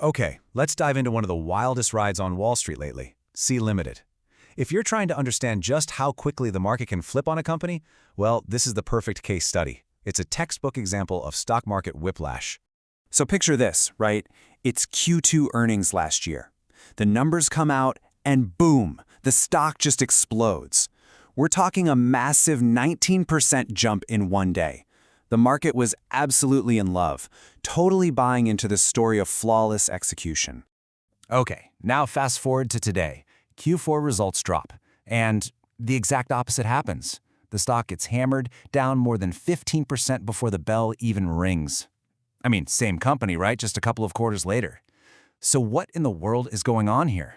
Okay, let's dive into one of the wildest rides on Wall Street lately, Sea Limited. If you're trying to understand just how quickly the market can flip on a company, well, this is the perfect case study. It's a textbook example of stock market whiplash. So picture this, right? It's Q2 earnings last year. The numbers come out and boom, the stock just explodes. We're talking a massive 19% jump in one day. The market was absolutely in love, totally buying into the story of flawless execution. Okay, now fast forward to today. Q4 results drop, and the exact opposite happens. The stock gets hammered down more than 15% before the bell even rings. I mean, same company, right? Just a couple of quarters later. So what in the world is going on here?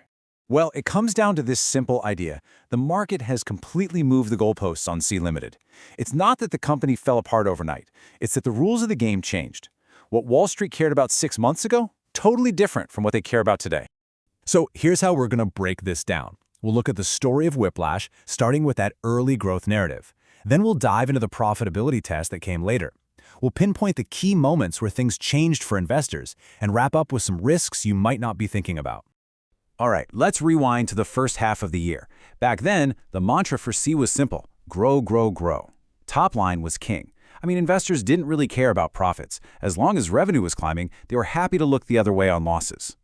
Well, it comes down to this simple idea. The market has completely moved the goalposts on Sea Limited. It's not that the company fell apart overnight. It's that the rules of the game changed. What Wall Street cared about 6 months ago, totally different from what they care about today. So here's how we're going to break this down. We'll look at the story of whiplash, starting with that early growth narrative. Then we'll dive into the profitability test that came later. We'll pinpoint the key moments where things changed for investors and wrap up with some risks you might not be thinking about. All right, let's rewind to the first half of the year. Back then, the mantra for Sea was simple: grow, grow, grow. Top line was king. I mean, investors didn't really care about profits. As long as revenue was climbing, they were happy to look the other way on losses.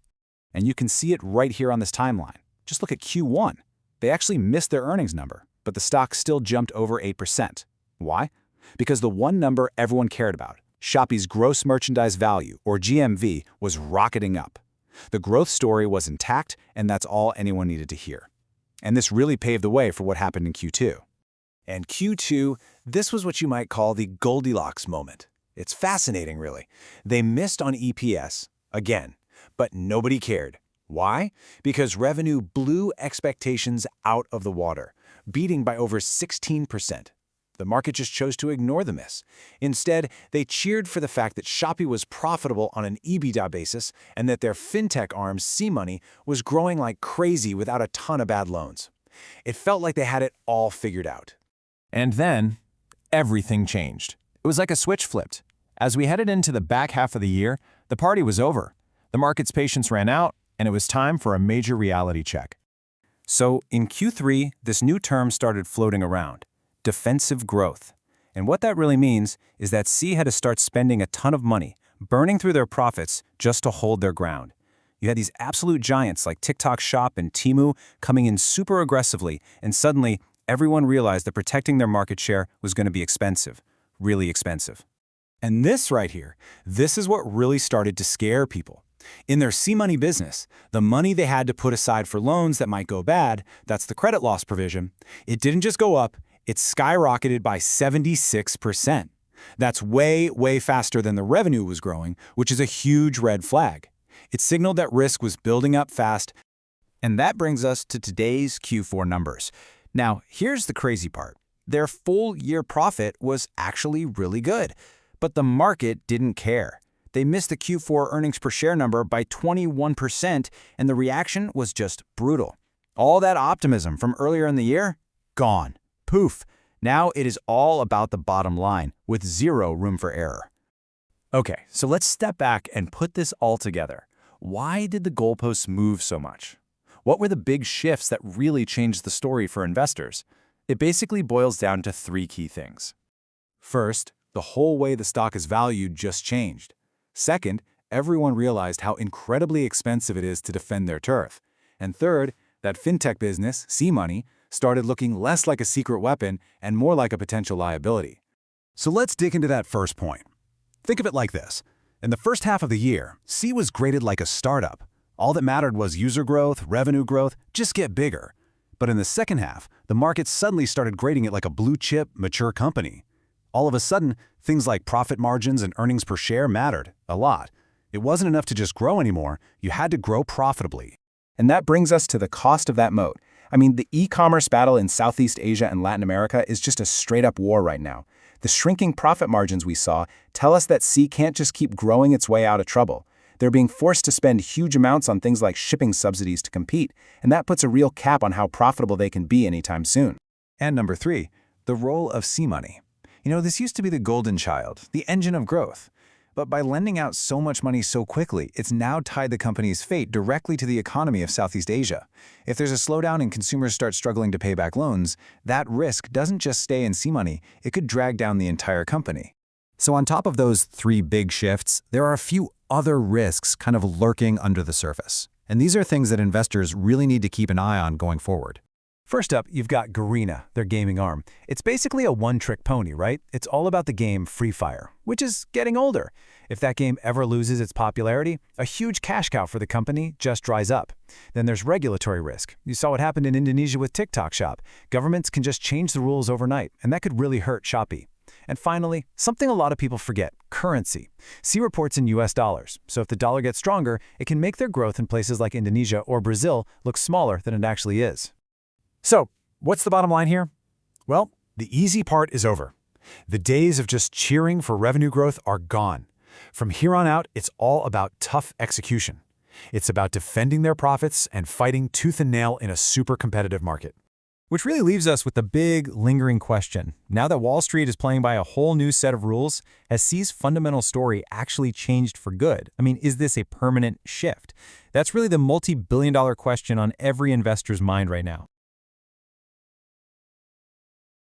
And you can see it right here on this timeline. Just look at Q1. They actually missed their earnings number, but the stock still jumped over 8%. Why? Because the one number everyone cared about, Shopee's gross merchandise value, or GMV, was rocketing up. The growth story was intact, and that's all anyone needed to hear. And this really paved the way for what happened in Q2. And Q2, this was what you might call the Goldilocks moment. It's fascinating, really. They missed on EPS, again, but nobody cared. Why? Because revenue blew expectations out of the water, beating by over 16%. The market just chose to ignore the miss. Instead, they cheered for the fact that Shopee was profitable on an EBITDA basis and that their fintech arm, SeaMoney, was growing like crazy without a ton of bad loans. It felt like they had it all figured out. And then, everything changed. It was like a switch flipped. As we headed into the back half of the year, the party was over. The market's patience ran out, and it was time for a major reality check. So, in Q3, this new term started floating around: defensive growth. And what that really means is that Sea had to start spending a ton of money, burning through their profits just to hold their ground. You had these absolute giants like TikTok Shop and Temu coming in super aggressively, and suddenly everyone realized that protecting their market share was going to be expensive, really expensive. And this right here, this is what really started to scare people. In their SeaMoney business, the money they had to put aside for loans that might go bad, that's the credit loss provision, it didn't just go up, it skyrocketed by 76%. That's way, way faster than the revenue was growing, which is a huge red flag. It signaled that risk was building up fast. And that brings us to today's Q4 numbers. Now, here's the crazy part. Their full-year profit was actually really good, but the market didn't care. They missed the Q4 earnings per share number by 21%, and the reaction was just brutal. All that optimism from earlier in the year? Gone. Poof. Now it is all about the bottom line, with zero room for error. Okay, so let's step back and put this all together. Why did the goalposts move so much? What were the big shifts that really changed the story for investors? It basically boils down to 3 key things. First, the whole way the stock is valued just changed. Second, everyone realized how incredibly expensive it is to defend their turf. And third, that fintech business, SeaMoney, started looking less like a secret weapon and more like a potential liability. So let's dig into that first point. Think of it like this. In the first half of the year, Sea was graded like a startup. All that mattered was user growth, revenue growth, just get bigger. But in the second half, the market suddenly started grading it like a blue-chip, mature company. All of a sudden, things like profit margins and earnings per share mattered a lot. It wasn't enough to just grow anymore, you had to grow profitably. And that brings us to the cost of that moat. I mean, the e-commerce battle in Southeast Asia and Latin America is just a straight-up war right now. The shrinking profit margins we saw tell us that Sea can't just keep growing its way out of trouble. They're being forced to spend huge amounts on things like shipping subsidies to compete, and that puts a real cap on how profitable they can be anytime soon. And number 3, the role of SeaMoney. This used to be the golden child, the engine of growth. But by lending out so much money so quickly, it's now tied the company's fate directly to the economy of Southeast Asia. If there's a slowdown and consumers start struggling to pay back loans, that risk doesn't just stay in SeaMoney, it could drag down the entire company. So on top of those three big shifts, there are a few other risks kind of lurking under the surface. And these are things that investors really need to keep an eye on going forward. First up, you've got Garena, their gaming arm. It's basically a one-trick pony, right? It's all about the game Free Fire, which is getting older. If that game ever loses its popularity, a huge cash cow for the company just dries up. Then there's regulatory risk. You saw what happened in Indonesia with TikTok Shop. Governments can just change the rules overnight, and that could really hurt Shopee. And finally, something a lot of people forget, currency. See reports in US dollars, so if the dollar gets stronger, it can make their growth in places like Indonesia or Brazil look smaller than it actually is. So, what's the bottom line here? Well, the easy part is over. The days of just cheering for revenue growth are gone. From here on out, it's all about tough execution. It's about defending their profits and fighting tooth and nail in a super competitive market. Which really leaves us with the big, lingering question. Now that Wall Street is playing by a whole new set of rules, has Sea's fundamental story actually changed for good? I mean, is this a permanent shift? That's really the multi-billion-dollar question on every investor's mind right now.